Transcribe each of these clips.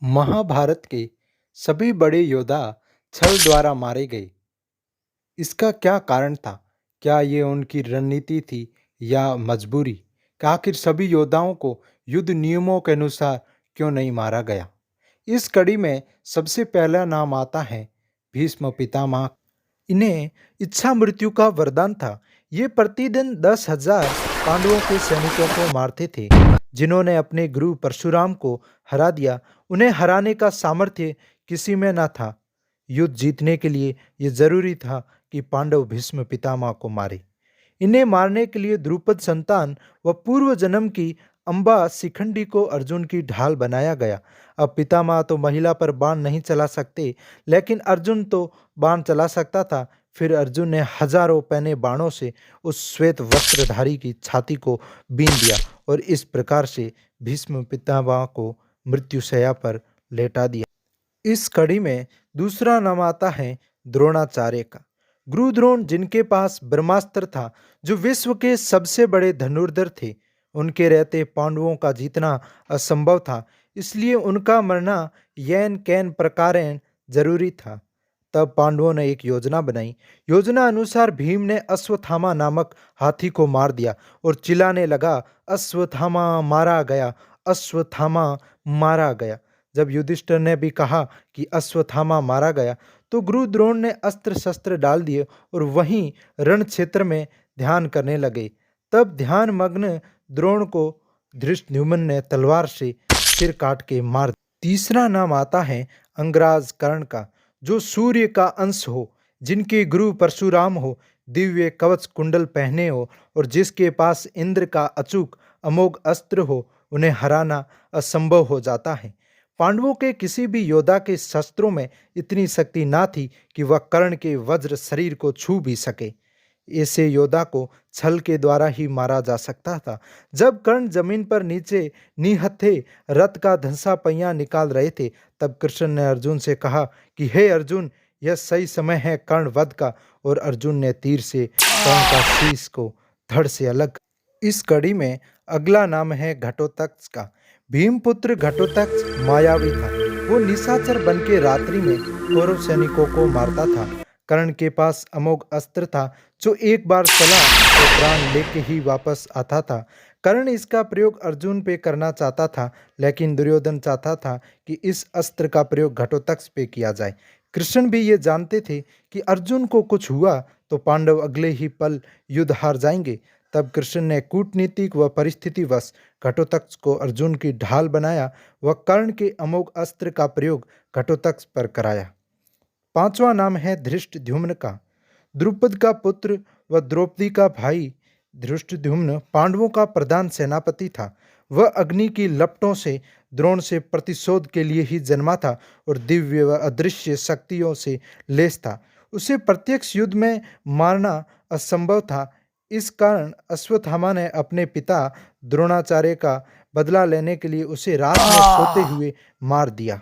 महाभारत के सभी बड़े योद्धा छल द्वारा मारे गए। इसका क्या कारण था? क्या ये उनकी रणनीति थी या मजबूरी? कि आखिर सभी योद्धाओं को युद्ध नियमों के अनुसार क्यों नहीं मारा गया? इस कड़ी में सबसे पहला नाम आता है भीष्म पितामह। इन्हें इच्छा मृत्यु का वरदान था। ये प्रतिदिन 10,000 पांडवों के सैनिकों को मारते थे। जिन्होंने अपने गुरु परशुराम को हरा दिया, उन्हें हराने का सामर्थ्य किसी में न था। युद्ध जीतने के लिए ये जरूरी था कि पांडव भीष्म पितामह को मारे। इन्हें मारने के लिए द्रुपद संतान व पूर्व जन्म की अंबा शिखंडी को अर्जुन की ढाल बनाया गया। अब पितामह तो महिला पर बाण नहीं चला सकते, लेकिन अर्जुन तो बाण चला सकता था। फिर अर्जुन ने हजारों पैने बाणों से उस श्वेत वस्त्रधारी की छाती को बीन दिया और इस प्रकार से भीष्म पितामह को मृत्युशैया पर लेटा दिया। इस कड़ी में दूसरा नाम आता है द्रोणाचार्य का। गुरु द्रोण, जिनके पास ब्रह्मास्त्र था, जो विश्व के सबसे बड़े धनुर्धर थे, उनके रहते पांडवों का जीतना असंभव था। इसलिए उनका मरना यैन कैन प्रकारेण जरूरी था। तब पांडवों ने एक योजना बनाई। योजना अनुसार भीम ने अश्वत्थामा नामक हाथी को मार दिया और चिल्लाने लगा, अश्वत्थामा मारा गया, अश्वत्थामा मारा गया। जब युधिष्ठिर ने भी कहा कि अश्वत्थामा मारा गया, तो गुरु द्रोण ने अस्त्र शस्त्र डाल दिए और वहीं रण क्षेत्र में ध्यान करने लगे। तब ध्यान मग्न द्रोण को धृष्टद्युम्न ने तलवार से सिर काट के मार दिया। तीसरा नाम आता है अंगराज कर्ण का, जो सूर्य का अंश हो, जिनके गुरु परशुराम हो, दिव्य कवच कुंडल पहने हो और जिसके पास इंद्र का अचूक अमोघ अस्त्र हो। उन्हें हराना असंभव हो जाता है। पांडवों के किसी भी योद्धा के शस्त्रों में इतनी शक्ति ना थी कि वह कर्ण के वज्र शरीर को छू भी सके। ऐसे योद्धा को छल के द्वारा ही मारा जा सकता था। जब कर्ण जमीन पर नीचे निहत्थे रथ का धंसा पहिया निकाल रहे थे, तब कृष्ण ने अर्जुन से कहा कि हे अर्जुन, यह सही समय है कर्ण वध का। और अर्जुन ने तीर से कर्ण का शीश को धड़ से अलग। इस कड़ी में अगला नाम है घटोत्कच का। भीमपुत्र घटोत्कच मायावी था। वो निशाचर बन के रात्रि में कौरव सैनिकों को मारता था। कर्ण के पास अमोघ अस्त्र था, जो एक बार चला तो प्राण लेके ही वापस आता था। कर्ण इसका प्रयोग अर्जुन पे करना चाहता था, लेकिन दुर्योधन चाहता था कि इस अस्त्र का प्रयोग घटोत्कच पे किया जाए। कृष्ण भी ये जानते थे कि अर्जुन को कुछ हुआ तो पांडव अगले ही पल युद्ध हार जाएंगे। तब कृष्ण ने कूटनीतिक व परिस्थितिवश घटोत्कच को अर्जुन की ढाल बनाया व कर्ण के अमोघ अस्त्र का प्रयोग घटोत्कच पर कराया। पांचवा नाम है धृष्टद्युम्न का। द्रुपद का पुत्र व द्रौपदी का भाई धृष्टद्युम्न पांडवों का प्रधान सेनापति था। वह अग्नि की लपटों से द्रोण से प्रतिशोध के लिए ही जन्मा था और दिव्य व अदृश्य शक्तियों से लैस था। उसे प्रत्यक्ष युद्ध में मारना असंभव था। इस कारण अश्वत्थामा ने अपने पिता द्रोणाचार्य का बदला लेने के लिए उसे रात में सोते हुए मार दिया।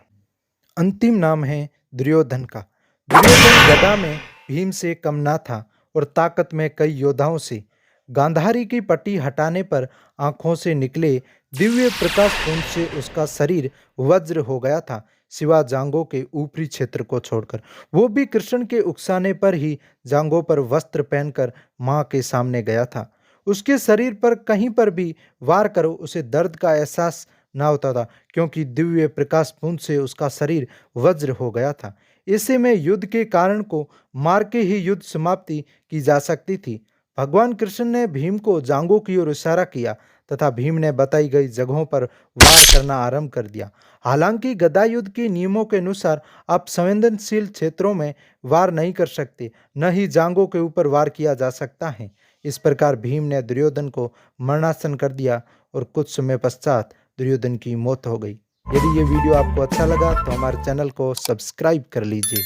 अंतिम नाम है दुर्योधन का। दुर्योधन गदा में भीम से कम ना था और ताकत में कई योद्धाओं से। गांधारी की पट्टी हटाने पर आंखों से निकले दिव्य प्रकाश पुंज से उसका शरीर वज्र हो गया था, सिवा जांघों के ऊपरी क्षेत्र को छोड़कर। वो भी कृष्ण के उकसाने पर ही जांघों पर वस्त्र पहनकर मां के सामने गया था। उसके शरीर पर कहीं पर भी वार करो उसे दर्द का एहसास ना होता था, क्योंकि दिव्य प्रकाश पुंज से उसका शरीर वज्र हो गया था। ऐसे में युद्ध के कारण को मार के ही युद्ध समाप्ति की जा सकती थी। भगवान कृष्ण ने भीम को जांघों की ओर इशारा किया तथा भीम ने बताई गई जगहों पर वार करना आरंभ कर दिया। हालांकि गदा युद्ध के नियमों के अनुसार आप संवेदनशील क्षेत्रों में वार नहीं कर सकते, न ही जांघों के ऊपर वार किया जा सकता है। इस प्रकार भीम ने दुर्योधन को मरणासन कर दिया और कुछ समय पश्चात दुर्योधन की मौत हो गई। यदि ये वीडियो आपको अच्छा लगा तो हमारे चैनल को सब्सक्राइब कर लीजिए।